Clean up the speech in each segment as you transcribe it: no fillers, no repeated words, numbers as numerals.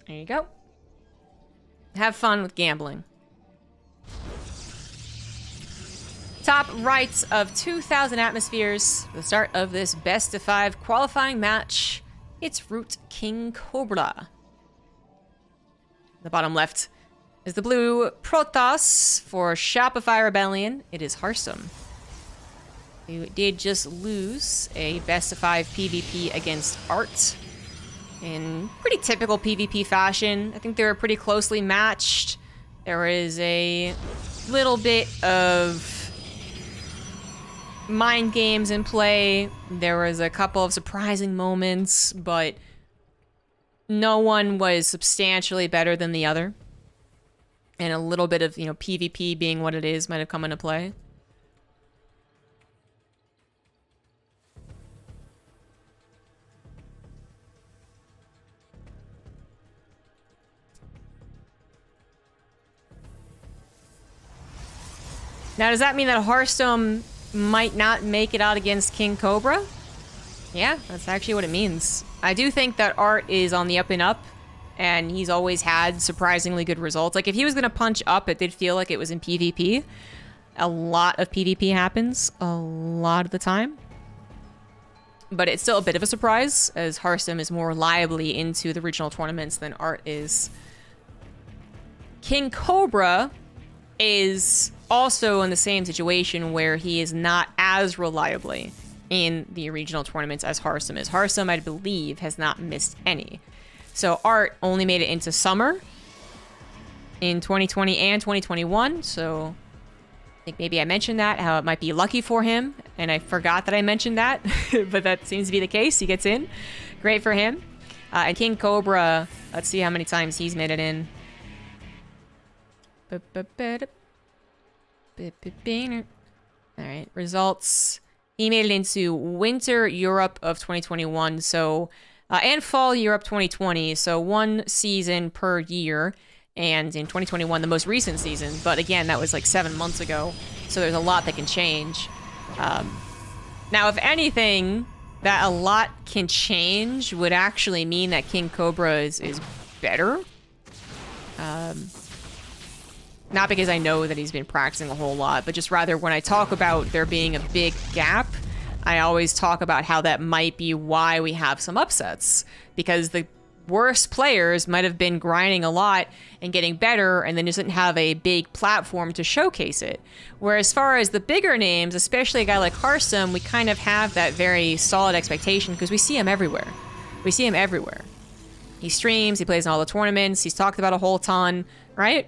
There you go. Have fun with gambling. Top right of 2,000 atmospheres. The start of this best of 5 qualifying match. It's Root KingCobra. The bottom left is the blue Protoss for Shopify Rebellion. It is Harstem, who did just lose a best of 5 PvP against Art in pretty typical PvP fashion. I think they were pretty closely matched. There is a little bit of mind games in play. There was a couple of surprising moments, but no one was substantially better than the other. And a little bit of, PvP being what it is might have come into play. Now, does that mean that Harstem might not make it out against KingCobra? Yeah, that's actually what it means. I do think that Art is on the up and up, and he's always had surprisingly good results. Like, if he was going to punch up, it did feel like it was in PvP. A lot of PvP happens a lot of the time. But it's still a bit of a surprise, as Harstem is more reliably into the regional tournaments than Art is. KingCobra is also in the same situation where he is not as reliably in the regional tournaments as Harstem is. Harstem, I believe, has not missed any. So Art only made it into summer in 2020 and 2021. So I think maybe I mentioned that, how it might be lucky for him. And I forgot that I mentioned that, but that seems to be the case. He gets in. Great for him. And KingCobra, let's see how many times he's made it in. Alright, results. He made it into Winter Europe of 2021, so and Fall Europe 2020, so one season per year. And in 2021, the most recent season, but again, that was like 7 months ago, so there's a lot that can change. Now, if anything, that a lot can change would actually mean that KingCobra is better. Not because I know that he's been practicing a whole lot, but just rather when I talk about there being a big gap, I always talk about how that might be why we have some upsets. Because the worst players might have been grinding a lot and getting better and then just didn't have a big platform to showcase it. Whereas as far as the bigger names, especially a guy like Harstem, we kind of have that very solid expectation because we see him everywhere. We see him everywhere. He streams, he plays in all the tournaments, he's talked about a whole ton, right?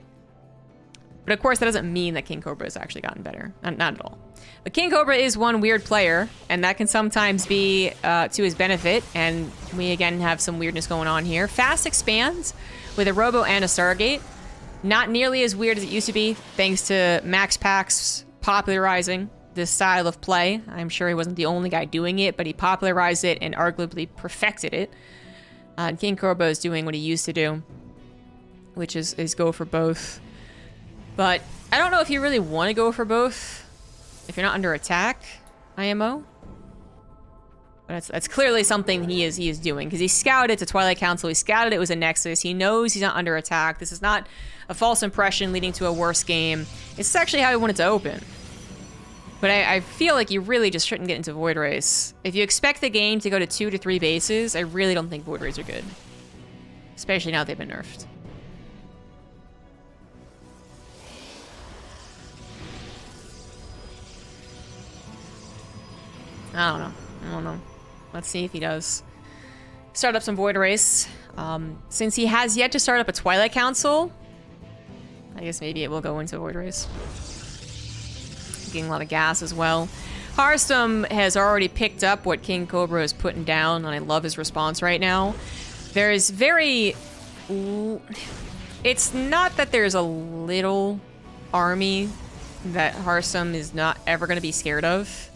But of course, that doesn't mean that KingCobra has actually gotten better. Not at all. But KingCobra is one weird player, and that can sometimes be to his benefit. And we, again, have some weirdness going on here. Fast expands with a Robo and a Stargate. Not nearly as weird as it used to be, thanks to Max Pax popularizing this style of play. I'm sure he wasn't the only guy doing it, but he popularized it and arguably perfected it. KingCobra is doing what he used to do, which is go for both. But I don't know if you really want to go for both if you're not under attack, IMO. But that's clearly something he is doing, because he scouted to Twilight Council, he scouted it was a Nexus, he knows he's not under attack. This is not a false impression leading to a worse game. It's actually how he wanted to open. But I feel like you really just shouldn't get into Void Race. If you expect the game to go to 2 to 3 bases, I really don't think Void Rays are good. Especially now they've been nerfed. I don't know. Let's see if he does start up some Void Race. Since he has yet to start up a Twilight Council, I guess maybe it will go into Void Race. Getting a lot of gas as well. Harstem has already picked up what KingCobra is putting down, and I love his response right now. There is very... It's not that there's a little army that Harstem is not ever going to be scared of.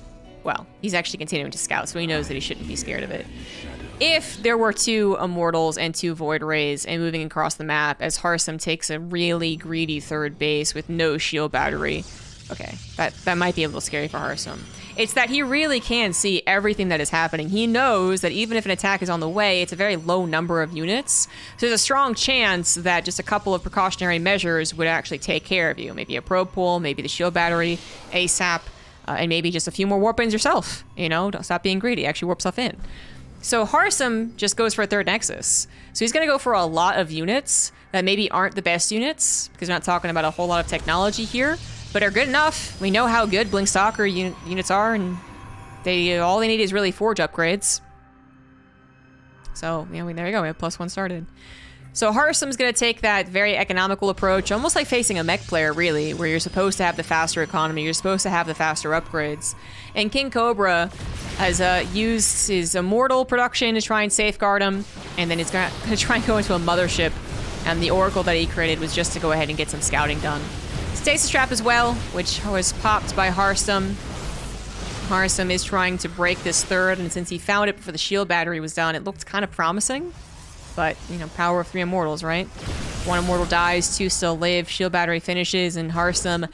Well, he's actually continuing to scout, so he knows that he shouldn't be scared of it. If there were 2 Immortals and 2 Void Rays and moving across the map, as Harstem takes a really greedy third base with no shield battery, okay, that might be a little scary for Harstem. It's that he really can see everything that is happening. He knows that even if an attack is on the way, it's a very low number of units. So there's a strong chance that just a couple of precautionary measures would actually take care of you. Maybe a probe pool, maybe the shield battery, ASAP, and maybe just a few more warp-ins yourself. You know, don't stop being greedy. Actually warp stuff in. So Harstem just goes for a third Nexus. So he's going to go for a lot of units that maybe aren't the best units, because we're not talking about a whole lot of technology here, but are good enough. We know how good Blink Stalker units are, and all they need is really forge upgrades. So, you know, there you go. We have +1 started. So Harstem's going to take that very economical approach, almost like facing a mech player, really, where you're supposed to have the faster economy, you're supposed to have the faster upgrades. And KingCobra has used his immortal production to try and safeguard him, and then he's going to try and go into a mothership, and the oracle that he created was just to go ahead and get some scouting done. Stasis Trap as well, which was popped by Harstem. Harstem is trying to break this third, and since he found it before the shield battery was done, it looked kind of promising. But, you know, power of 3 immortals, right? 1 immortal dies, 2 still live, shield battery finishes, and Harstem,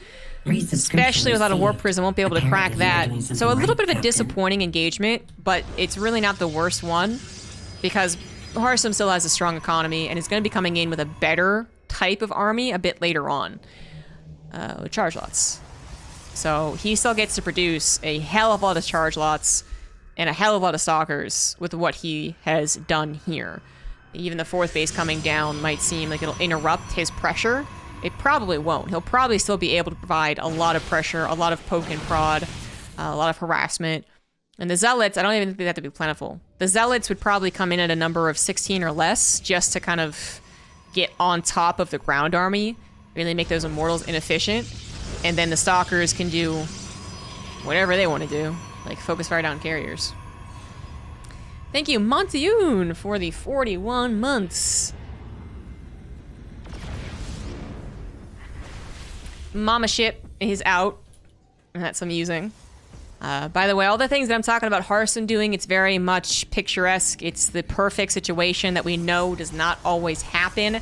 especially without a warp prism, won't be able to crack that. So a little bit of a disappointing engagement, but it's really not the worst one, because Harstem still has a strong economy, and is going to be coming in with a better type of army a bit later on. With charge lots. So he still gets to produce a hell of a lot of charge lots and a hell of a lot of stalkers with what he has done here. Even the 4th base coming down might seem like it'll interrupt his pressure. It probably won't. He'll probably still be able to provide a lot of pressure, a lot of poke and prod, a lot of harassment. And the Zealots, I don't even think they have to be plentiful. The Zealots would probably come in at a number of 16 or less just to kind of get on top of the ground army, really make those immortals inefficient, and then the stalkers can do whatever they want to do, like focus fire down carriers. Thank you, Monteune, for the 41 months. Mama Ship is out, and that's amusing. By the way, all the things that I'm talking about Harstem doing, it's very much picturesque. It's the perfect situation that we know does not always happen.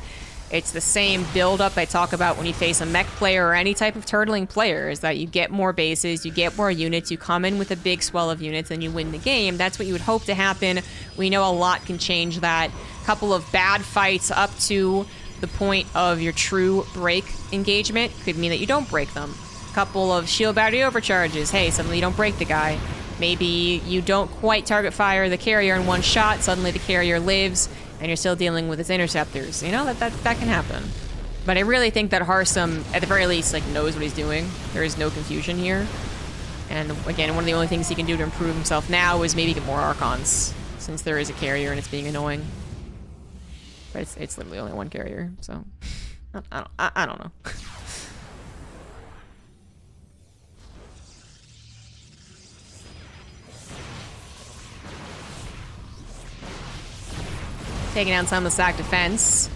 It's the same build-up I talk about when you face a mech player or any type of turtling player, is that you get more bases, you get more units, you come in with a big swell of units, and you win the game. That's what you would hope to happen. We know a lot can change that. A couple of bad fights up to the point of your true break engagement could mean that you don't break them. A couple of shield battery overcharges. Hey, suddenly you don't break the guy. Maybe you don't quite target fire the carrier in one shot, suddenly the carrier lives, and you're still dealing with its interceptors. You know, that can happen. But I really think that Harstem, at the very least, like, knows what he's doing. There is no confusion here. And again, one of the only things he can do to improve himself now is maybe get more Archons, since there is a carrier and it's being annoying. But it's literally only one carrier, so I don't know. Taking down some of the stack defense.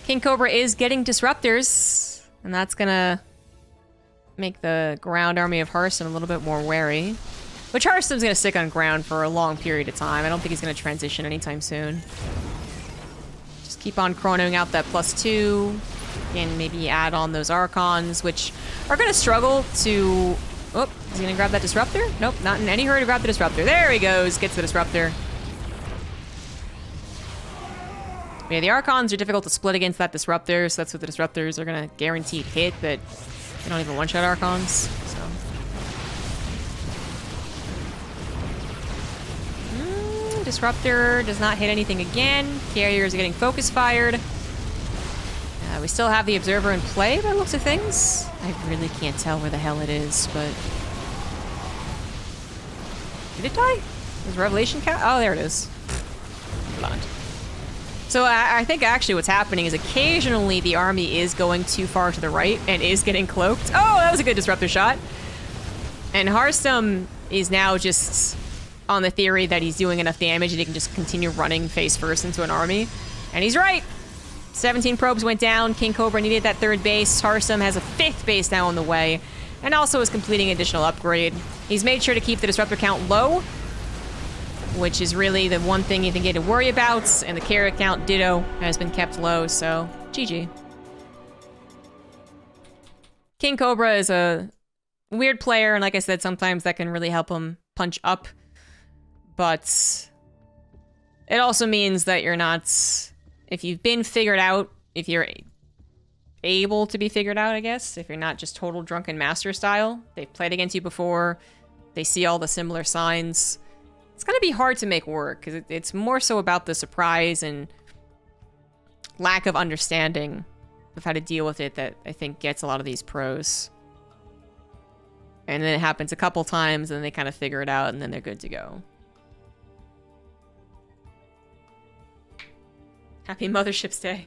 KingCobra is getting disruptors, and that's gonna make the ground army of Harstem a little bit more wary. Which Harstem's gonna stick on ground for a long period of time. I don't think he's gonna transition anytime soon. Just keep on chronoing out that +2, and maybe add on those Archons, which are gonna struggle to... Oh, is he gonna grab that disruptor? Nope, not in any hurry to grab the disruptor. There he goes, gets the disruptor. Yeah, the Archons are difficult to split against that Disruptor, so that's what the Disruptors are gonna guaranteed hit, but they don't even one-shot Archons, so... Disruptor does not hit anything again. Carriers are getting focus fired. We still have the Observer in play by the looks of things. I really can't tell where the hell it is, but... Did it die? Was Revelation cat? Oh, there it is. Blind. So I think actually what's happening is occasionally the army is going too far to the right and is getting cloaked. Oh, that was a good disruptor shot. And Harstem is now just on the theory that he's doing enough damage and he can just continue running face first into an army. And he's right. 17 probes went down. KingCobra needed that 3rd base. Harstem has a 5th base now on the way and also is completing an additional upgrade. He's made sure to keep the disruptor count low, which is really the one thing you think you need to worry about, and the carrier count, ditto, has been kept low, so GG. KingCobra is weird player, and like I said, sometimes that can really help him punch up. But it also means that you're not... If you've been figured out, if you're able to be figured out, I guess, if you're not just total drunken master style, they've played against you before, they see all the similar signs, it's gonna be hard to make work, because it's more so about the surprise and lack of understanding of how to deal with it that I think gets a lot of these pros. And then it happens a couple times, and they kind of figure it out, and then they're good to go. Happy Mothership's Day.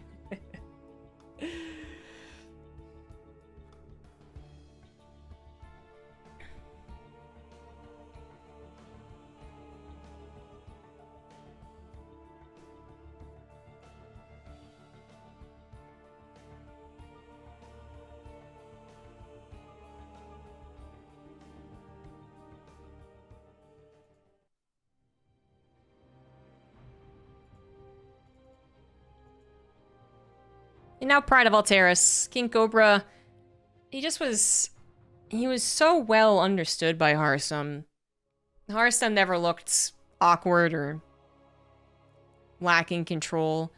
And now Pride of Alteris, KingCobra, he was so well understood by Harstem. Harstem never looked awkward or lacking control.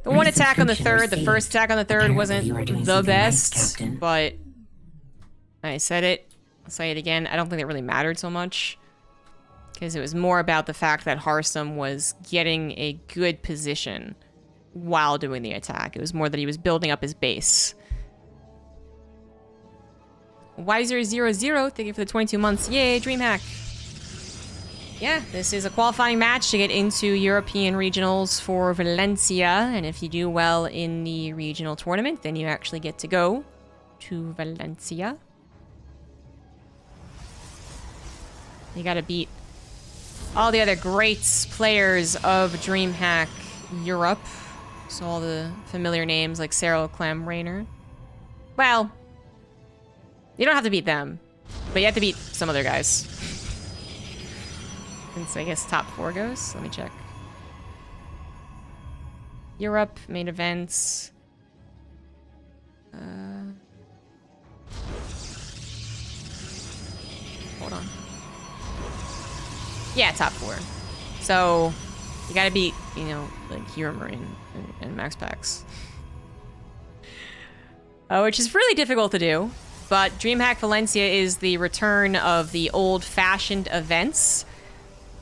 The one attack on the third, the first attack on the third wasn't the best, but I said it, I'll say it again, I don't think it really mattered so much. Because it was more about the fact that Harstem was getting a good position while doing the attack. It was more that he was building up his base. Wiser00, thank you for the 22 months. Yay, DreamHack. Yeah, this is a qualifying match to get into European regionals for Valencia, and if you do well in the regional tournament, then you actually get to go to Valencia. You gotta beat all the other great players of DreamHack Europe. So all the familiar names like Cyril, Clem, Rayner. Well, you don't have to beat them, but you have to beat some other guys. Since I guess top 4 goes. Let me check. Europe, main events. Hold on. Yeah, top 4. So you gotta beat, you know, like Hero Marine and Max Pax. Which is really difficult to do. But DreamHack Valencia is the return of the old-fashioned events,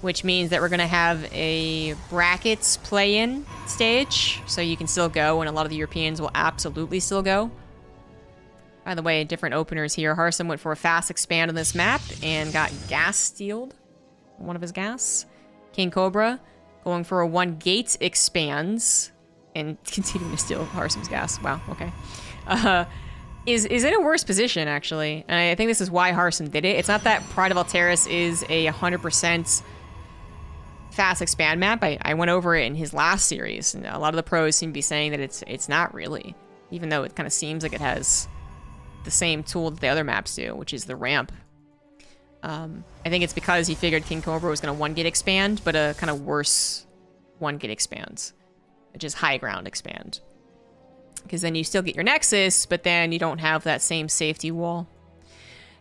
which means that we're going to have a brackets play-in stage, so you can still go, and a lot of the Europeans will absolutely still go. By the way, different openers here. Harstem went for a fast expand on this map and got gas stealed. One of his gas. KingCobra going for a 1 gate expands and continuing to steal Harstem's gas. Wow, okay. Is in a worse position, actually. And I think this is why Harstem did it. It's not that Pride of Alteris is a 100% fast expand map. I went over it in his last series, and a lot of the pros seem to be saying that it's not really, even though it kind of seems like it has the same tool that the other maps do, which is the ramp. I think it's because he figured KingCobra was going to 1 gate expand, but a kind of worse 1 gate expand, which is high ground expand. Because then you still get your Nexus, but then you don't have that same safety wall.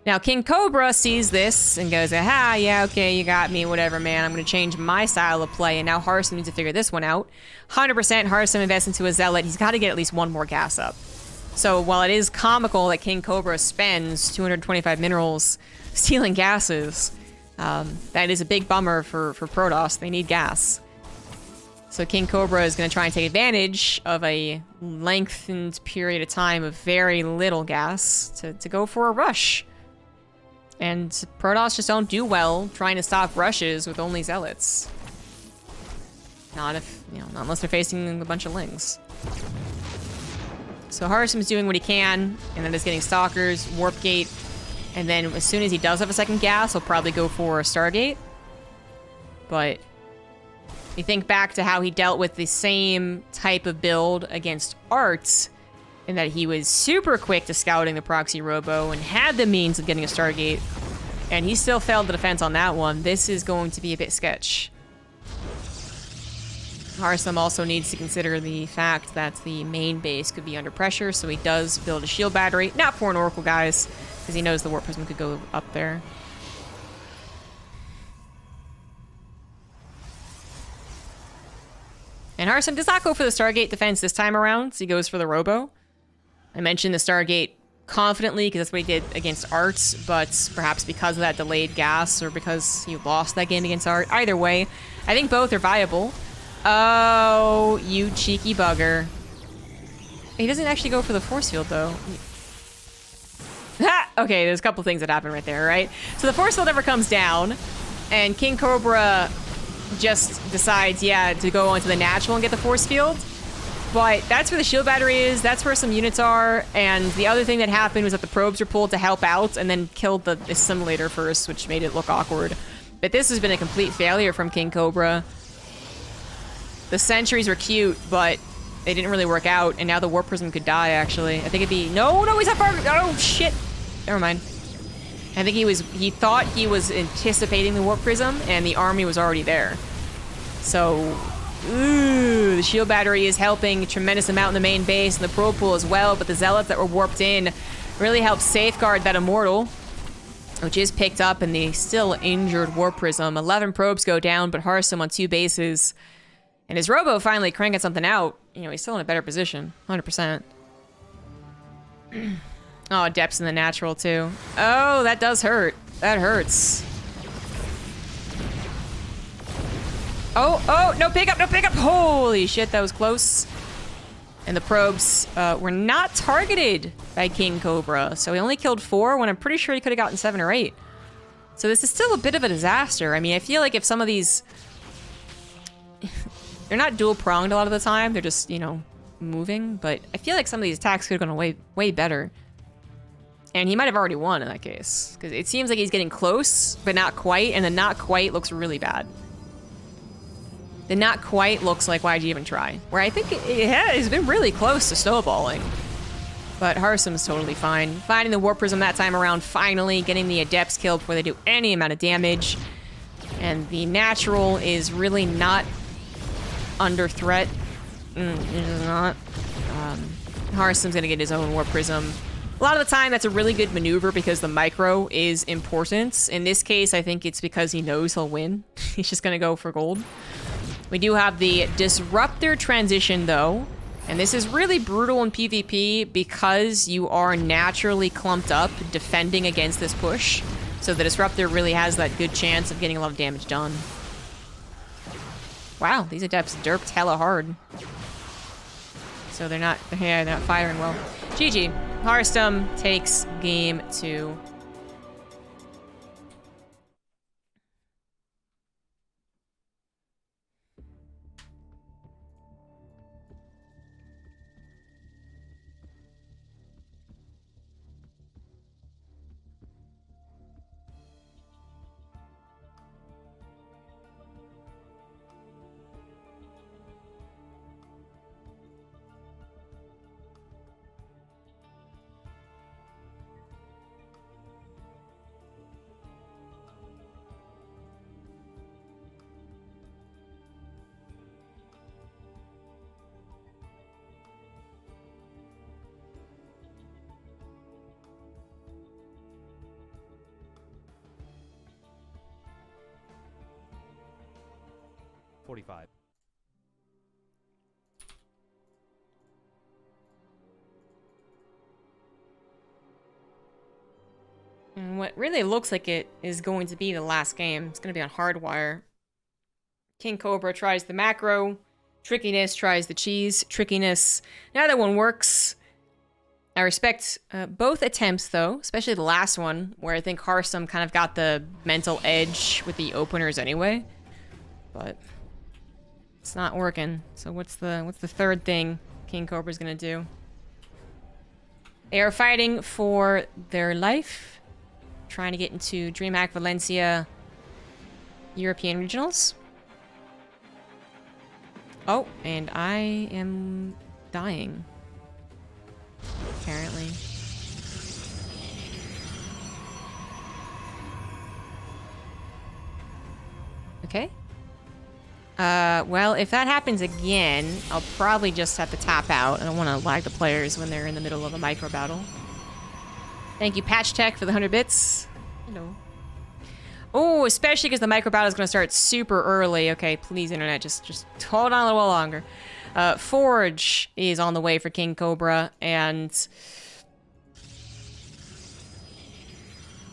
Now, KingCobra sees this and goes, aha, yeah, okay, you got me, whatever, man. I'm going to change my style of play, and now Harstem needs to figure this one out. 100% Harstem invests into a Zealot. He's got to get at least 1 more gas up. So while it is comical that KingCobra spends 225 minerals stealing gases, that is a big bummer for Protoss. They need gas. So KingCobra is going to try and take advantage of a lengthened period of time of very little gas to go for a rush. And Protoss just don't do well trying to stop rushes with only Zealots. Not if, you know, not unless they're facing a bunch of Lings. So Harstem's doing what he can, and then is getting Stalkers, Warp Gate, and then as soon as he does have a second gas, he'll probably go for a Stargate. But you think back to how he dealt with the same type of build against Arts, in that he was super quick to scouting the proxy robo and had the means of getting a Stargate, and he still failed the defense on that one. This is going to be a bit sketch. Harstem also needs to consider the fact that the main base could be under pressure, so he does build a shield battery. Not for an Oracle, guys. Because he knows the Warp Prism could go up there. And Harstem does not go for the Stargate defense this time around, so he goes for the Robo. I mentioned the Stargate confidently because that's what he did against Art, but perhaps because of that delayed gas or because he lost that game against Art. Either way, I think both are viable. Oh, you cheeky bugger. He doesn't actually go for the force field, though. Ha! Okay, there's a couple things that happen right there, right? So the force field never comes down, and KingCobra just decides, yeah, to go onto the natural and get the force field. But that's where the shield battery is, that's where some units are, and the other thing that happened was that the probes were pulled to help out and then killed the assimilator first, which made it look awkward. But this has been a complete failure from KingCobra. The sentries were cute, but they didn't really work out, and now the Warp Prism could die, actually. I think it'd be... No, he's not far... Oh, shit. Never mind. I think he thought he was anticipating the Warp Prism, and the army was already there. So... Ooh, the shield battery is helping a tremendous amount in the main base, and the probe pool as well, but the zealots that were warped in really helped safeguard that immortal, which is picked up in the still injured Warp Prism. 11 probes go down, but Harstem on 2 bases. And his Robo finally cranking something out. You know, he's still in a better position. 100%. Oh, depths in the natural, too. Oh, that does hurt. That hurts. Oh, no pickup, no pickup. Holy shit, that was close. And the probes were not targeted by KingCobra. So he only killed 4 when I'm pretty sure he could have gotten 7 or 8. So this is still a bit of a disaster. I mean, I feel like if some of these... They're not dual-pronged a lot of the time. They're just, you know, moving. But I feel like some of these attacks could have gone way better. And he might have already won in that case. Because it seems like he's getting close, but not quite. And the not quite looks really bad. The not quite looks like, why'd you even try? Where I think it's been really close to snowballing. But Harstem's totally fine. Finding the Warp Prism that time around, finally getting the Adepts killed before they do any amount of damage. And the natural is really not under threat. It is not. Harstem's gonna get his own Warp Prism. A lot of the time, that's a really good maneuver because the micro is important. In this case, I think it's because he knows he'll win. He's just gonna go for gold. We do have the Disruptor transition, though. And this is really brutal in PvP because you are naturally clumped up defending against this push. So the Disruptor really has that good chance of getting a lot of damage done. Wow, these Adepts derped hella hard. So they're not firing well. GG. Harstem takes game 2. And what really looks like it is going to be the last game. It's going to be on Hardwire. KingCobra tries the macro. Trickiness tries the cheese. Trickiness. Neither one works. I respect both attempts, though, especially the last one, where I think Harstem kind of got the mental edge with the openers anyway. But it's not working. So what's the third thing KingCobra's gonna do? They are fighting for their life, trying to get into DreamHack Valencia European Regionals. Oh, and I am dying. Apparently. Okay. Well, if that happens again, I'll probably just have to tap out. I don't want to lag the players when they're in the middle of a micro battle. Thank you, Patch Tech, for the 100 bits. Hello. Oh, especially because the micro battle is going to start super early. Okay, please, internet, just hold on a little longer. Forge is on the way for KingCobra, and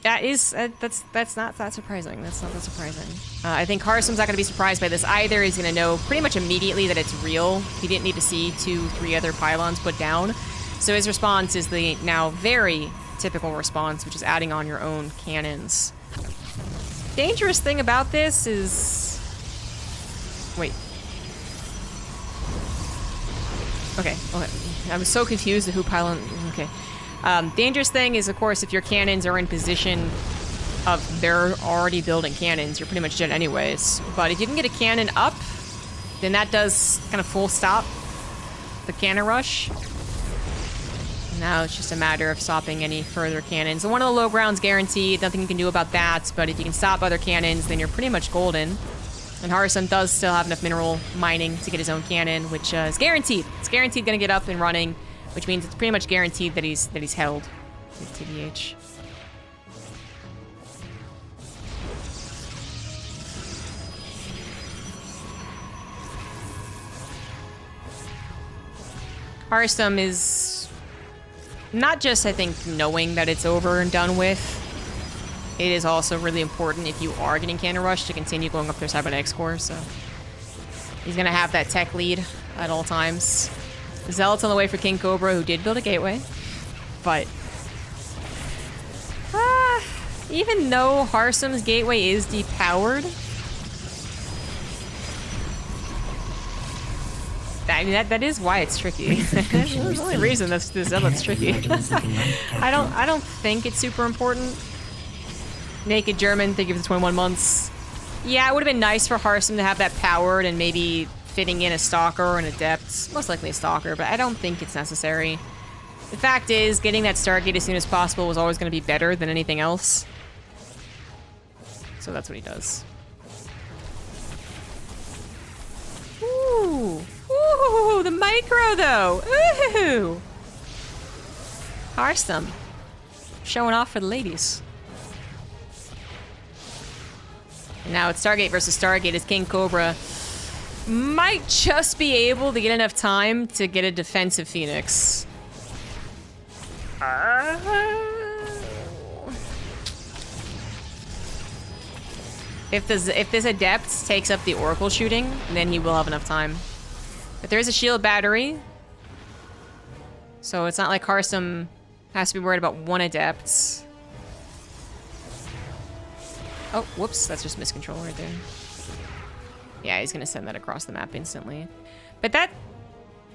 that's not that surprising. That's not that surprising. I think Harstem's not going to be surprised by this either. He's going to know pretty much immediately that it's real. He didn't need to see 2-3 other pylons put down. So his response is the now very typical response, which is adding on your own cannons. Dangerous thing about this is... Wait. Okay. I was so confused at who pylon... Okay. Dangerous thing is, of course, if your cannons are in position of they're already building cannons, you're pretty much dead anyways. But if you can get a cannon up, then that does kind of full stop the cannon rush. Now it's just a matter of stopping any further cannons. So one of the low ground's guaranteed, nothing you can do about that, but if you can stop other cannons, then you're pretty much golden. And Harstem does still have enough mineral mining to get his own cannon, which is guaranteed. It's guaranteed gonna get up and running, which means it's pretty much guaranteed that he's held with TBH. Harstem is not just, I think, knowing that it's over and done with. It is also really important if you are getting cannon rush to continue going up their cybernetics core, so he's gonna have that tech lead at all times. Zealot's on the way for KingCobra, who did build a gateway, but even though Harstem's gateway is depowered, I mean that is why it's tricky. That's the only reason this Zealot's tricky. I don't think it's super important. Naked German, thank you for the 21 months. Yeah, it would have been nice for Harstem to have that powered and maybe fitting in a Stalker or an Adept. Most likely a Stalker, but I don't think it's necessary. The fact is, getting that Stargate as soon as possible was always going to be better than anything else. So that's what he does. Ooh. Ooh, the micro, though. Ooh. Harstem. Showing off for the ladies. And now it's Stargate versus Stargate as KingCobra might just be able to get enough time to get a defensive Phoenix. If this Adept takes up the Oracle shooting, then he will have enough time. But there is a shield battery. So it's not like Harstem has to be worried about one Adept. Oh, whoops, that's just miscontrol right there. Yeah, he's gonna send that across the map instantly. But that...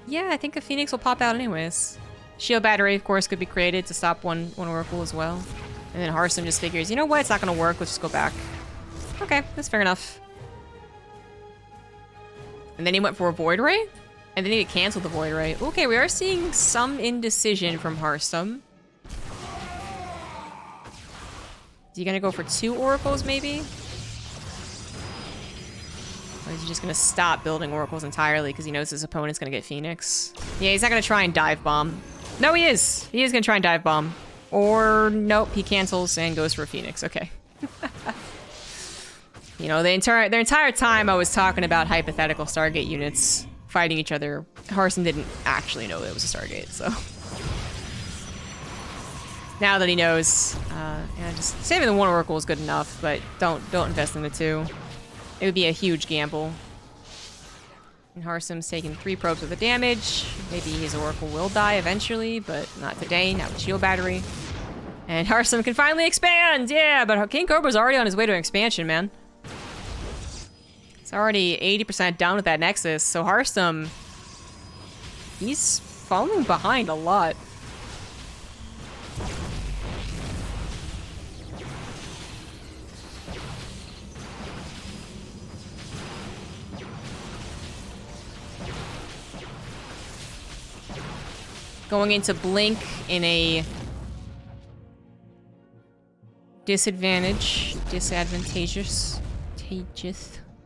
Yeah, I think a Phoenix will pop out anyways. Shield battery, of course, could be created to stop one Oracle as well. And then Harstem just figures, you know what, it's not gonna work, let's just go back. Okay, that's fair enough. And then he went for a Void Ray? And then he canceled the Void Ray. Okay, we are seeing some indecision from Harstem. Is he gonna go for 2 Oracles, maybe? Or is he just gonna stop building Oracles entirely because he knows his opponent's gonna get Phoenix? Yeah, he's not gonna try and dive bomb. No, he is! He is gonna try and dive bomb. Or, nope, he cancels and goes for a Phoenix. Okay. You know, the entire time I was talking about hypothetical Stargate units fighting each other, Harstem didn't actually know it was a Stargate, so... Now that he knows, yeah, just saving the 1 Oracle is good enough, but don't invest in the 2. It would be a huge gamble. And Harstem's taking 3 probes of the damage. Maybe his Oracle will die eventually, but not today, not with shield battery. And Harstem can finally expand! Yeah, but KingCobra's already on his way to an expansion, man. It's already 80% down with that Nexus, so Harstem... he's falling behind a lot. Going into Blink in a disadvantageous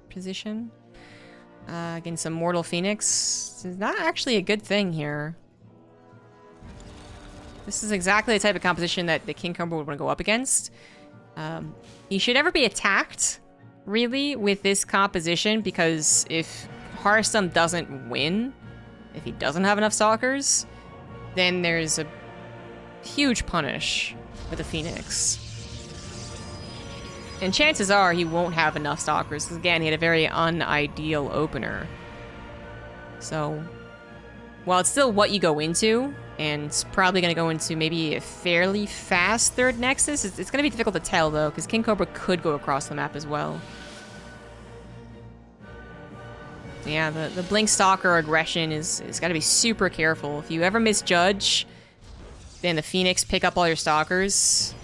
position against some Mortal Phoenix. It's not actually a good thing here. This is exactly the type of composition that the KingCobra would want to go up against. He should never be attacked, really, with this composition, because if Harstem doesn't win, if he doesn't have enough Stalkers, then there's a huge punish with the Phoenix. And chances are he won't have enough Stalkers, because again, he had a very unideal opener. So, while it's still what you go into, and it's probably going to go into maybe a fairly fast third Nexus, it's going to be difficult to tell, though, because KingCobra could go across the map as well. Yeah, the Blink Stalker aggression is got to be super careful. If you ever misjudge, then the Phoenix pick up all your Stalkers.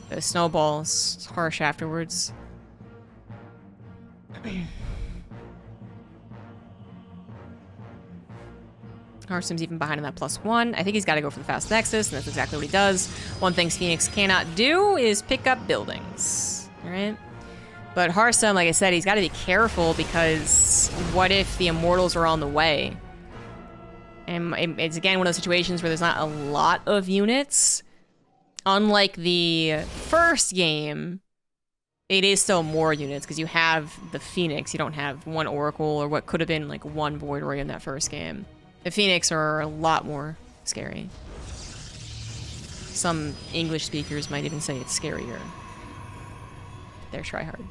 The snowballs, it's harsh afterwards. Harstem's even behind on that +1. I think he's got to go for the fast Nexus, and that's exactly what he does. One thing Phoenix cannot do is pick up buildings. Alright? But Harstem, like I said, he's got to be careful, because what if the Immortals are on the way? And it's again one of those situations where there's not a lot of units. Unlike the first game, it is still more units, because you have the Phoenix. You don't have one Oracle, or what could have been like one Void Ray in that first game. The Phoenix are a lot more scary. Some English speakers might even say it's scarier. They're tryhard.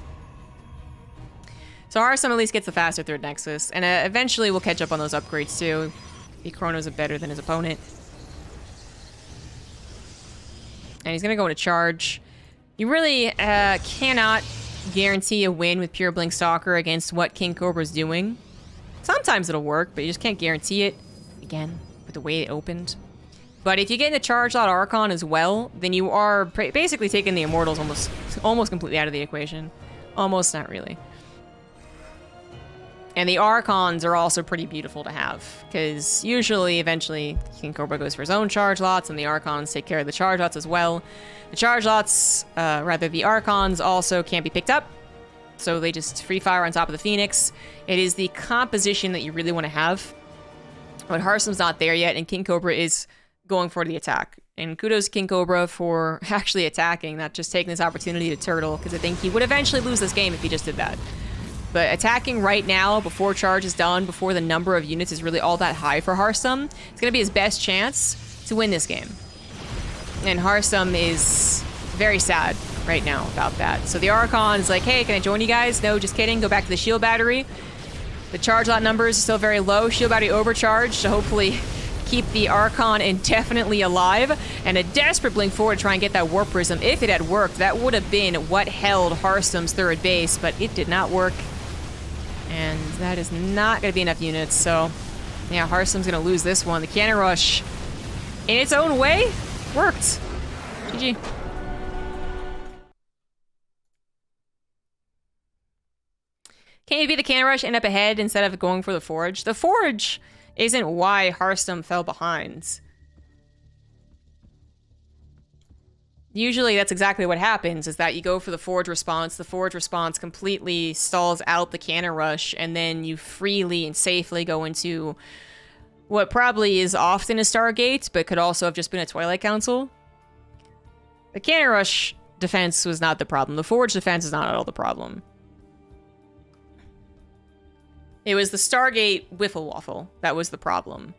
So Harstem at least gets the faster third Nexus, and eventually we'll catch up on those upgrades too. The Chronos are better than his opponent. And he's gonna go into charge. You really cannot guarantee a win with pure Blink Stalker against what KingCobra's doing. Sometimes it'll work, but you just can't guarantee it. Again, with the way it opened. But if you get in the charge lot Archon as well, then you are basically taking the Immortals almost completely out of the equation. Almost, not really. And the Archons are also pretty beautiful to have, because usually, eventually, KingCobra goes for his own charge lots, and the Archons take care of the charge lots as well. The charge lots, the Archons also can't be picked up, so they just free fire on top of the Phoenix. It is the composition that you really want to have. But Harstem's not there yet, and KingCobra is going for the attack. And kudos to KingCobra for actually attacking, not just taking this opportunity to turtle, because I think he would eventually lose this game if he just did that. But attacking right now, before charge is done, before the number of units is really all that high for Harstem, it's going to be his best chance to win this game. And Harstem is very sad right now about that. So the Archon is like, hey, can I join you guys? No, just kidding. Go back to the shield battery. The charge lot numbers are still very low. Shield battery overcharged to hopefully keep the Archon indefinitely alive. And a desperate blink forward to try and get that Warp Prism. If it had worked, that would have been what held Harstem's third base, but it did not work. And that is not going to be enough units, so yeah, Harstem's going to lose this one. The Cannon Rush, in its own way, worked. GG. Can you beat the Cannon Rush, end up ahead instead of going for the Forge? The Forge isn't why Harstem fell behind. Usually that's exactly what happens, is that you go for the Forge response completely stalls out the Cannon Rush, and then you freely and safely go into what probably is often a Stargate, but could also have just been a Twilight Council. The Cannon Rush defense was not the problem. The Forge defense is not at all the problem. It was the Stargate Wiffle Waffle that was the problem.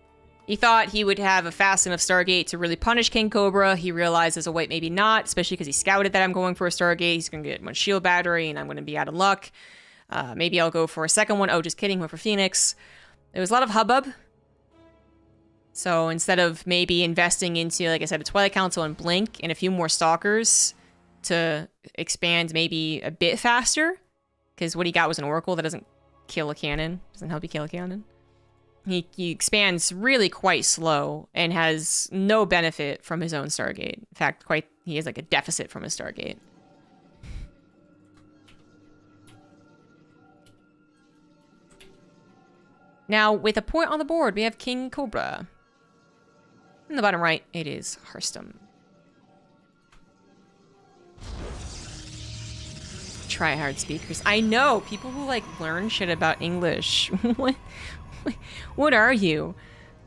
He thought he would have a fast enough Stargate to really punish KingCobra. He realizes, oh wait, maybe not, especially because he scouted that I'm going for a Stargate. He's going to get one shield battery, and I'm going to be out of luck. Maybe I'll go for a second one. Oh, just kidding, went for Phoenix. There was a lot of hubbub. So instead of maybe investing into, like I said, a Twilight Council and Blink and a few more Stalkers to expand maybe a bit faster, because what he got was an Oracle that doesn't kill a cannon, doesn't help you kill a cannon. He expands really quite slow and has no benefit from his own Stargate. In fact, he has like a deficit from his Stargate. Now, with a point on the board, we have KingCobra. In the bottom right, it is Harstem. Tryhard speakers. I know, people who like learn shit about English. What are you?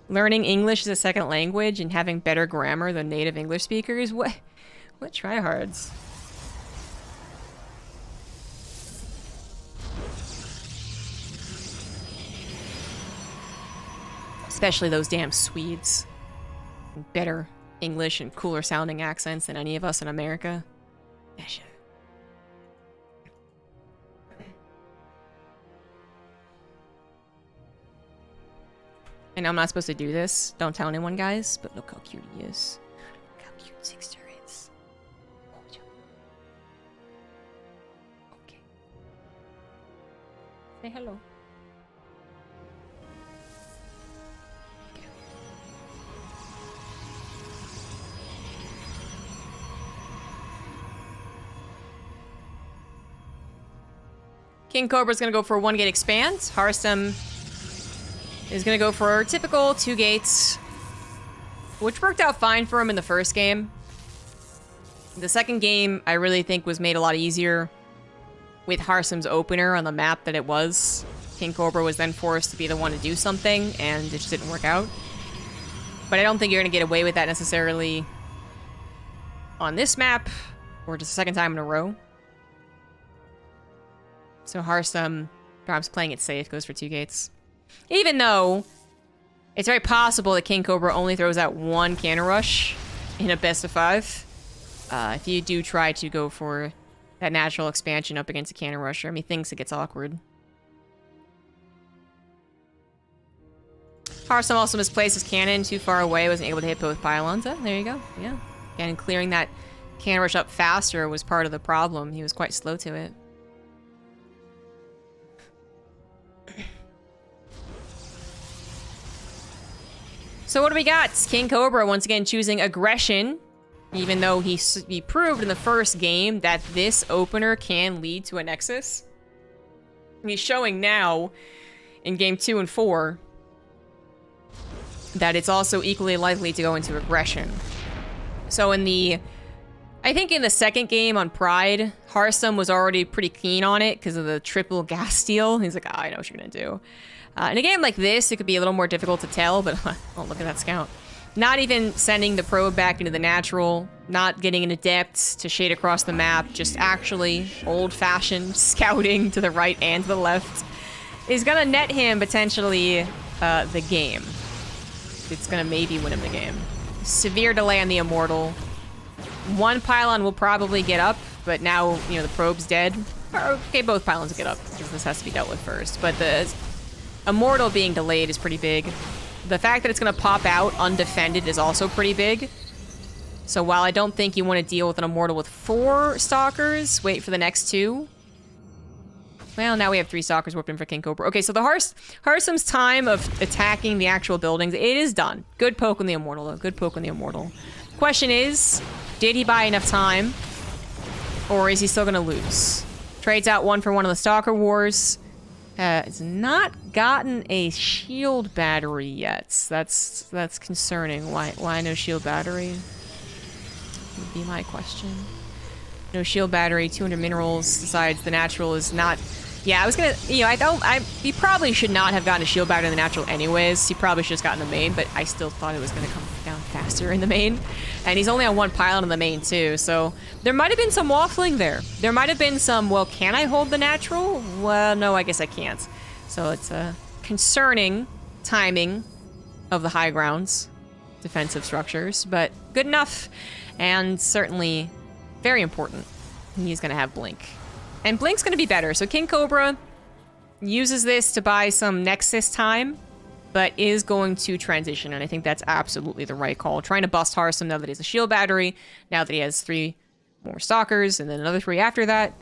Learning English as a second language and having better grammar than native English speakers? What tryhards? Especially those damn Swedes. Better English and cooler sounding accents than any of us in America. I know I'm not supposed to do this. Don't tell anyone, guys. But look how cute he is. Look how cute Sixter is. Okay. Say hello. KingCobra's gonna go for a 1-gate expand. Harstem is gonna go for typical 2 gates, which worked out fine for him in the first game. The second game, I really think, was made a lot easier with Harstem's opener on the map that it was. KingCobra was then forced to be the one to do something, and it just didn't work out. But I don't think you're gonna get away with that necessarily on this map, or just a second time in a row. So Harstem, perhaps playing it safe, goes for 2 gates. Even though it's very possible that KingCobra only throws out 1 cannon rush in a best of 5. If you do try to go for that natural expansion up against a cannon rusher, I mean, things it gets awkward. Harstem also misplaced his cannon too far away, wasn't able to hit both pylons. Oh, there you go. Yeah. And clearing that cannon rush up faster was part of the problem. He was quite slow to it. So what do we got? KingCobra once again choosing aggression, even though he proved in the first game that this opener can lead to a Nexus. And he's showing now in game 2 and 4 that it's also equally likely to go into aggression. So I think in the second game on Pride, Harstem was already pretty keen on it because of the triple gas steal. He's like, oh, I know what you're gonna do. In a game like this, it could be a little more difficult to tell, but oh, look at that scout. Not even sending the probe back into the natural, not getting an adept to shade across the map, just actually old-fashioned scouting to the right and to the left is gonna net him potentially the game. It's gonna maybe win him the game. Severe delay on the Immortal. 1 pylon will probably get up, but now, you know, the probe's dead. Okay, both pylons will get up, because this has to be dealt with first. But the Immortal being delayed is pretty big. The fact that it's going to pop out undefended is also pretty big. So while I don't think you want to deal with an Immortal with 4 Stalkers, wait for the next 2. Well, now we have 3 Stalkers warped in for KingCobra. Okay, so the Harstem's time of attacking the actual buildings, it is done. Good poke on the Immortal, though. Good poke on the Immortal. Question is, did he buy enough time? Or is he still going to lose? Trades out 1 for 1 of the Stalker Wars. Has not gotten a shield battery yet. That's concerning. Why no shield battery? Would be my question. No shield battery, 200 minerals. Decides the natural is not. Yeah, I was gonna. You know, he probably should not have gotten a shield battery in the natural anyways. He probably should have gotten the main, but I still thought it was gonna come down faster in the main. And he's only on 1 pylon in the main too, so there might have been some waffling there. There might have been some, well, can I hold the natural? Well, no, I guess I can't. So it's a concerning timing of the high grounds, defensive structures, but good enough, and certainly very important. He's gonna have Blink. And Blink's gonna be better, so KingCobra uses this to buy some Nexus time, but is going to transition, and I think that's absolutely the right call. Trying to bust Harstem now that he has a shield battery, now that he has 3 more Stalkers, and then another 3 after that,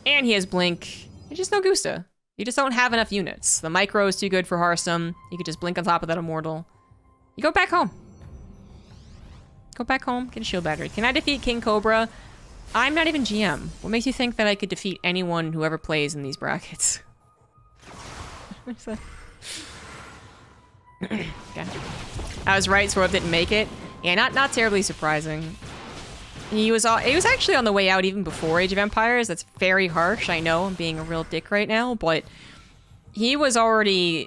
and he has Blink. It's just no Gusta. You just don't have enough units. The micro is too good for Harstem. You could just Blink on top of that Immortal. You go back home. Go back home, get a shield battery. Can I defeat KingCobra? I'm not even GM. What makes you think that I could defeat anyone who ever plays in these brackets? Okay. I was right, Swerve didn't make it. Yeah, not terribly surprising. He was actually on the way out even before Age of Empires. That's very harsh. I know I'm being a real dick right now, but he was already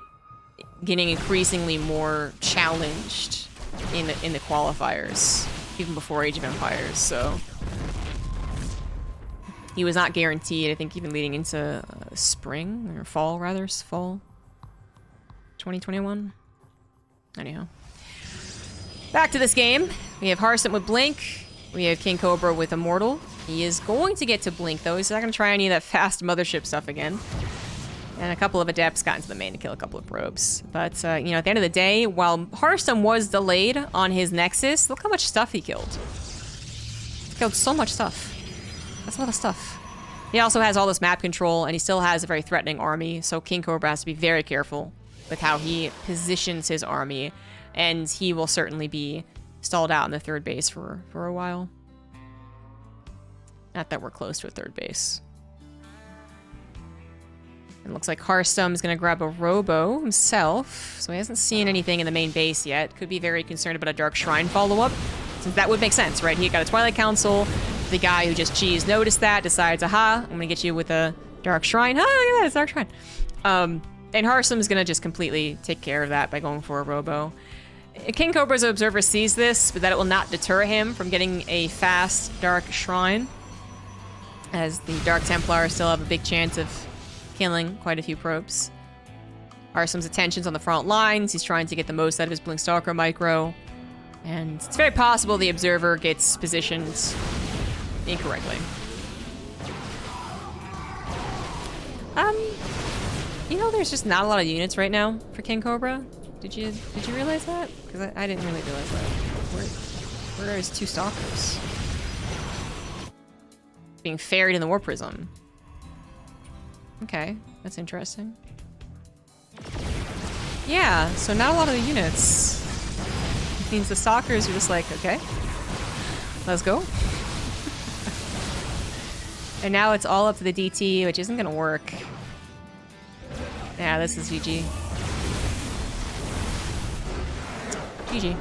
getting increasingly more challenged in the qualifiers, even before Age of Empires. So he was not guaranteed. I think even leading into spring or fall, rather, fall 2021. Anyhow, back to this game. We have Harstem with Blink. We have KingCobra with Immortal. He is going to get to Blink, though. He's not going to try any of that fast mothership stuff again. And a couple of Adepts got into the main to kill a couple of probes. But, you know, at the end of the day, while Harstem was delayed on his Nexus, look how much stuff he killed. He killed so much stuff. That's a lot of stuff. He also has all this map control, and he still has a very threatening army, so KingCobra has to be very careful with how he positions his army, and he will certainly be stalled out in the third base for a while. Not that we're close to a third base. It looks like Harstem's gonna grab a Robo himself, so he hasn't seen anything in the main base yet. Could be very concerned about a Dark Shrine follow-up, since that would make sense, right? He got a Twilight Council. The guy who just cheesed noticed that, decides, aha, I'm gonna get you with a Dark Shrine. Ah, look at that, it's Dark Shrine. And Harstem's gonna just completely take care of that by going for a Robo. KingCobra's Observer sees this, but that it will not deter him from getting a fast Dark Shrine, as the Dark Templars still have a big chance of killing quite a few probes. Harstem's attention's on the front lines. He's trying to get the most out of his Blinkstalker micro, and it's very possible the Observer gets positioned incorrectly. You know, there's just not a lot of units right now for KingCobra. Did you realize that? Because I didn't really realize that. Where are his 2 Stalkers? Being ferried in the War Prism. Okay, that's interesting. Yeah, so not a lot of the units. It means the Stalkers are just like, okay, let's go. And now it's all up to the DT, which isn't gonna work. Yeah, this is GG. GG.